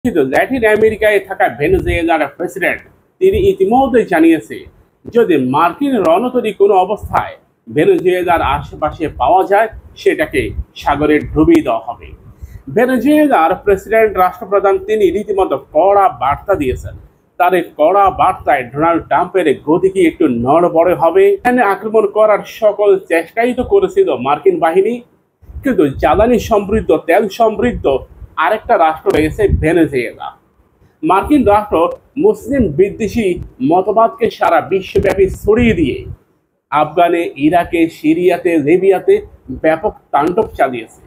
কিন্তু ল্যাটিন আমেরিকায় থাকা ভেনেজুয়েলার প্রেসিডেন্ট তিনি ইতিমধ্যে জানিয়েছে যদি মার্কিন রণতরী কোনো অবস্থায় ভেনেজুয়েলার আশেপাশে পাওয়া যায় সেটাকে সাগরে ডুবিয়ে দেওয়া হবে। ভেনেজুয়েলার প্রেসিডেন্ট রাষ্ট্রপ্রধান তিনি রীতিমতো কড়া বার্তা দিয়েছেন। তার এই কড়া বার্তায় ডোনাল্ড ট্রাম্পের গতি কি একটু নড়বড়ে হবে? এখানে আক্রমণ করার সকল চেষ্টাই তো করেছিল মার্কিন বাহিনী, কিন্তু জ্বালানি সমৃদ্ধ তেল সমৃদ্ধ আরেকটা রাষ্ট্র রয়েছে ভেনেজুয়েলা। মার্কিন রাষ্ট্র মুসলিম বিদ্বেষী মতবাদকে সারা বিশ্বব্যাপী ছড়িয়ে দিয়ে আফগানে, ইরাকে, সিরিয়াতে, লিবিয়াতে ব্যাপক তাণ্ডব চালিয়েছে,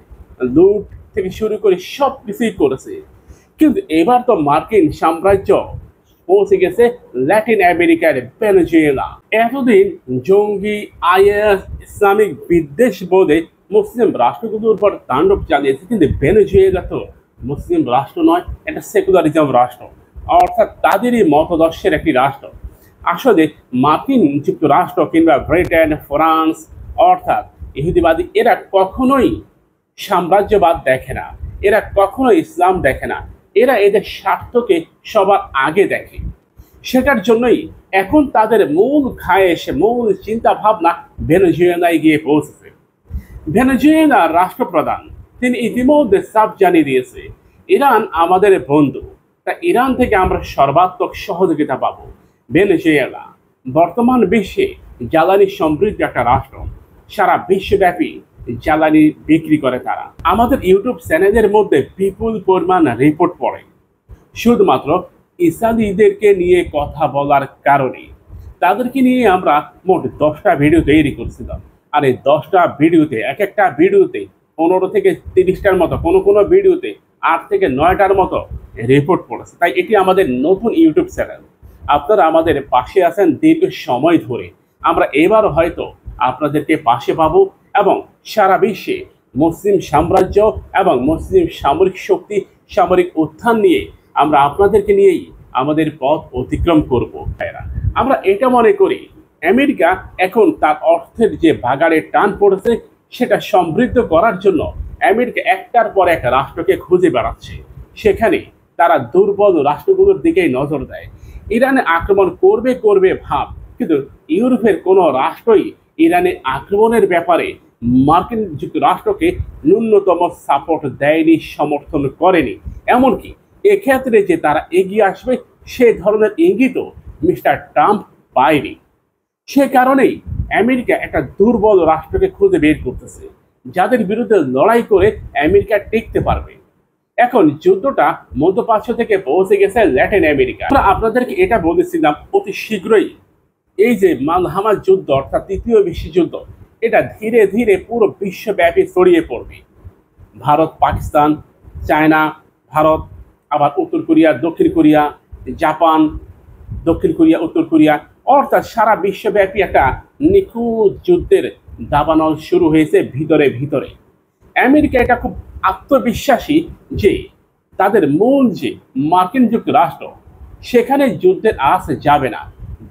লুট থেকে শুরু করে সব কিছুই করেছে। কিন্তু এবার তো মার্কিন সাম্রাজ্য পৌঁছে গেছে ল্যাটিন আমেরিকার ভেনেজুয়েলা। এতদিন জঙ্গি, আইএস, ইসলামিক বিদ্বেষ বোধে মুসলিম রাষ্ট্রগুলোর উপর তাণ্ডব চালিয়েছে, কিন্তু ভেনেজুয়েলা তো মুসলিম রাষ্ট্র নয়, এটা সেকুলারিজম রাষ্ট্র, অর্থাৎ তাদেরই মতদর্শের একটি রাষ্ট্র। আসলে মার্কিন যুক্তরাষ্ট্র কিংবা ব্রিটেন, ফ্রান্স অর্থাৎ ইহুদিবাদী এরা কখনোই সাম্রাজ্যবাদ দেখে না, এরা কখনো ইসলাম দেখে না, এরা এদের স্বার্থকে সবার আগে দেখে। সেটার জন্যই এখন তাদের মূল খায়েশ, মূল চিন্তা ভাবনা ভেনেজুয়েলায় গিয়ে পৌঁছেছে। ভেনেজুয়েলার রাষ্ট্রপ্রধান তিনি ইতিমধ্যে সাফ জানিয়ে দিয়েছে ইরান আমাদের বন্ধু, তা ইরান থেকে আমরা সর্বাত্মক সহযোগিতা পাবো। ভেনেজুয়েলা বর্তমান বিশ্বে জ্বালানি সমৃদ্ধ একটা রাষ্ট্র, সারা বিশ্বব্যাপী জ্বালানি বিক্রি করে তারা। আমাদের ইউটিউব চ্যানেলের মধ্যে বিপুল পরিমাণ রিপোর্ট পড়ে শুধুমাত্র ইসরায়েলিদেরকে নিয়ে কথা বলার কারণে। তাদেরকে নিয়ে আমরা মোট 10টা ভিডিও তৈরি করছিলাম, আর এই 10টা ভিডিওতে এক একটা ভিডিওতে 15 থেকে 30টার মতো, কোনো কোনো ভিডিওতে 8 থেকে 9টার মতো রিপোর্ট পড়েছে। তাই এটি আমাদের নতুন ইউটিউব চ্যানেল, আপনারা আমাদের পাশে আছেন দীর্ঘ সময় ধরে। আমরা এবার হয়তো আপনাদেরকে পাশে পাবো এবং সারা বিশ্বে মুসলিম সাম্রাজ্য এবং মুসলিম সামরিক শক্তি, সামরিক উত্থান নিয়ে আমরা আপনাদেরকে নিয়েই আমাদের পথ অতিক্রম করব। আমরা এটা মনে করি আমেরিকা এখন তার অর্থের যে বাগারে টান পড়েছে সেটা সমৃদ্ধ করার জন্য আমেরিকা একটার পর এক রাষ্ট্রকে খুঁজে বেড়াচ্ছে, সেখানে তারা দুর্বল রাষ্ট্রগুলোর দিকেই নজর দেয়। ইরানে আক্রমণ করবে করবে ভাব, কিন্তু ইউরোপের কোনো রাষ্ট্রই ইরানে আক্রমণের ব্যাপারে মার্কিন যুক্তরাষ্ট্রকে ন্যূনতম সাপোর্ট দেয়নি, সমর্থন করেনি। এমনকি এক্ষেত্রে যে তারা এগিয়ে আসবে সে ধরনের ইঙ্গিতও মিস্টার ট্রাম্প পায়নি। সে কারণেই আমেরিকা একটা দুর্বল রাষ্ট্রকে খুঁজে বের করতেছে, যাদের বিরুদ্ধে লড়াই করে আমেরিকা টিকতে পারবে। এখন যুদ্ধটা মধ্যপ্রাচ্য থেকে পৌঁছে গেছে ল্যাটিন আমেরিকা। আমরা আপনাদেরকে এটা বলেছিলাম অতি শীঘ্রই এই যে মালহামা যুদ্ধ অর্থাৎ তৃতীয় বিশ্বযুদ্ধ, এটা ধীরে ধীরে পুরো বিশ্বব্যাপী ছড়িয়ে পড়বে। ভারত, পাকিস্তান, চায়না, ভারত, আবার উত্তর কোরিয়া, দক্ষিণ কোরিয়া, জাপান, দক্ষিণ কোরিয়া, উত্তর কোরিয়া, অর্থাৎ সারা বিশ্বব্যাপী একটা নিখুঁত যুদ্ধের দাবানল শুরু হয়েছে ভিতরে ভিতরে। আমেরিকা এটা খুব আত্মবিশ্বাসী যে তাদের মূল যে মার্কিন যুক্তরাষ্ট্র সেখানে যুদ্ধের আঁচ যাবে না।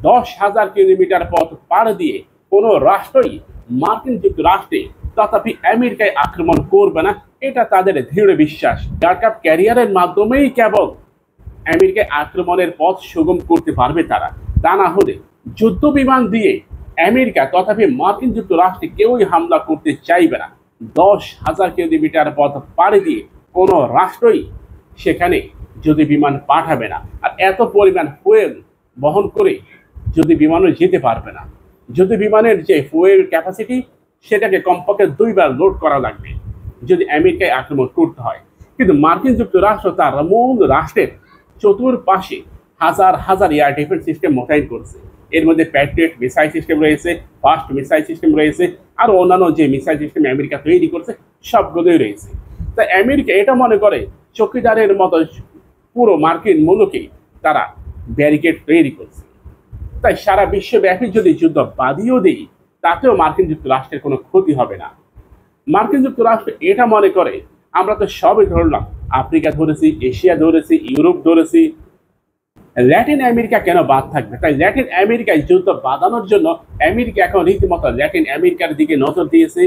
10,000 কিলোমিটার পথ পার দিয়ে কোনো রাষ্ট্রই মার্কিন যুক্তরাষ্ট্রে তথাপি আমেরিকায় আক্রমণ করবে না, এটা তাদের দৃঢ় বিশ্বাস। এয়ারক্রাফট ক্যারিয়ারের মাধ্যমেই কেবল আমেরিকায় আক্রমণের পথ সুগম করতে পারবে তারা, তা না হলে যুদ্ধ বিমান দিয়ে আমেরিকা তথাপি মার্কিন যুক্তরাষ্ট্রে কেউই হামলা করতে চাইবে না। 10,000 কিলোমিটার পথ পাড়ি দিয়ে কোনো রাষ্ট্রই সেখানে যদি বিমান পাঠাবে না, আর এত পরিমাণ ফুয়েল বহন করে যদি বিমানও যেতে পারবে না। যদি বিমানের যে ফুয়েল ক্যাপাসিটি সেটাকে কমপক্ষে 2 বার লোড করা লাগবে যদি আমেরিকায় আক্রমণ করতে হয়। কিন্তু মার্কিন যুক্তরাষ্ট্র তার মূল রাষ্ট্রের চতুর্পাশে হাজার হাজার এয়ার ডিফেন্স সিস্টেম মোতায়েন করছে। এর মধ্যে প্যাট্রিয়ট মিসাইল সিস্টেম রয়েছে, ফাস্ট মিসাইল সিস্টেম রয়েছে, আর অন্যান্য যে মিসাইল সিস্টেম আমেরিকা তৈরি করছে সবগুলোই রয়েছে। তাই আমেরিকা এটা মনে করে চৌকিদারের মতো পুরো মার্কিন মুলুকেই তারা ব্যারিকেড তৈরি করছে। তাই সারা বিশ্বব্যাপী যদি যুদ্ধ বাদিয়েও দেই তাতেও মার্কিন যুক্তরাষ্ট্রের কোনো ক্ষতি হবে না। মার্কিন যুক্তরাষ্ট্র এটা মনে করে আমরা তো সবই ধরলাম, আফ্রিকা ধরেছি, এশিয়া ধরেছি, ইউরোপ ধরেছি, ল্যাটিন আমেরিকা কেন বাদ থাকবে? তাই ল্যাটিন আমেরিকায় যুদ্ধ বাঁধানোর জন্য আমেরিকা এখন রীতিমতো ল্যাটিন আমেরিকার দিকে নজর দিয়েছে।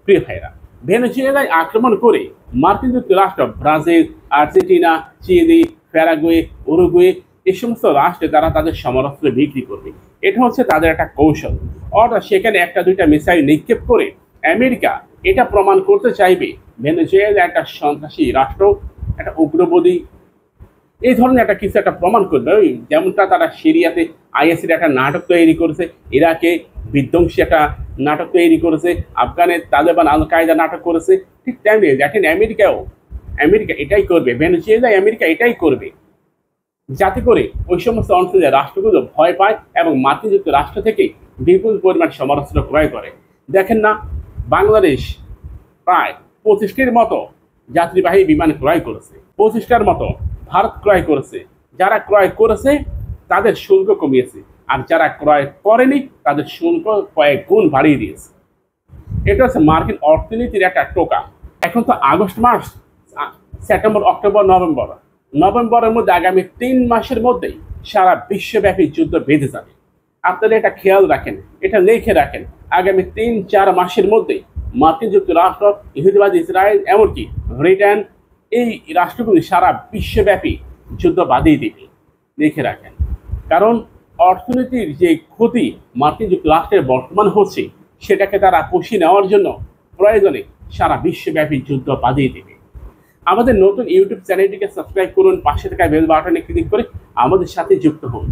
প্রিয় ভাইরা, ভেনেজুয়েলায় আক্রমণ করে মার্কিন যুক্তরাষ্ট্র Brazil, Argentina, Chile, Paraguay, Uruguay এই সমস্ত রাষ্ট্রে তারা তাদের সমরাস্ত্র বিক্রি করবে। এটা হচ্ছে তাদের একটা কৌশল। অর্থাৎ সেখানে একটা দুইটা মিসাইল নিক্ষেপ করে আমেরিকা এটা প্রমাণ করতে চাইবে ভেনেজুয়েলা একটা সন্ত্রাসী রাষ্ট্র, একটা উগ্রবাদী, এই ধরনের একটা কিছু একটা প্রমাণ করবে। ওই যেমনটা তারা সিরিয়াতে আইএসির একটা নাটক তৈরি করেছে, ইরাকে বিধ্বংসী একটা নাটক তৈরি করেছে, আফগানে তালেবান আল কায়দা নাটক করেছে, ঠিক তেমনি ল্যাটিন আমেরিকা এটাই করবে, ভেনেজুয়েলায় আমেরিকা এটাই করবে, যাতে করে ওই সমস্ত অঞ্চলের রাষ্ট্রগুলো ভয় পায় এবং মার্কিন যুক্তরাষ্ট্র থেকে বিপুল পরিমাণ সমরাস্ত্র ক্রয় করে। দেখেন না, বাংলাদেশ প্রায় 25টির মতো যাত্রীবাহী বিমান ক্রয় করেছে, 25টার মতো ভারত ক্রয় করেছে। যারা ক্রয় করেছে তাদের শুল্ক কমিয়েছে, আর যারা ক্রয় করেনি তাদের শুল্ক কয়েক গুণ বাড়িয়ে দিয়েছে। এটা হচ্ছে মার্কিন অর্থনীতির একটা টোকা। এখন তো আগস্ট মাস, সেপ্টেম্বর, অক্টোবর, নভেম্বরের মধ্যে আগামী 3 মাসের মধ্যেই সারা বিশ্বব্যাপী যুদ্ধ বেঁধে যাবে। আপনারা এটা খেয়াল রাখেন, এটা লিখে রাখেন। আগামী 3-4 মাসের মধ্যেই মার্কিন যুক্তরাষ্ট্র, ইহুদিবাদ ইসরায়েল, এমনকি ব্রিটেন, এই রাষ্ট্রগুলি সারা বিশ্বব্যাপী যুদ্ধ বাঁধিয়ে দিবে, লিখে রাখেন। কারণ অর্থনীতির যে ক্ষতি মার্কিন যুক্তরাষ্ট্রের বর্তমান হচ্ছে সেটাকে তারা পুষিয়ে নেওয়ার জন্য প্রয়োজনে সারা বিশ্বব্যাপী যুদ্ধ বাঁধিয়ে দেবে। আমাদের নতুন ইউটিউব চ্যানেলটিকে সাবস্ক্রাইব করুন, পাশে থাকা বেল বাটনে ক্লিক করে আমাদের সাথে যুক্ত হন।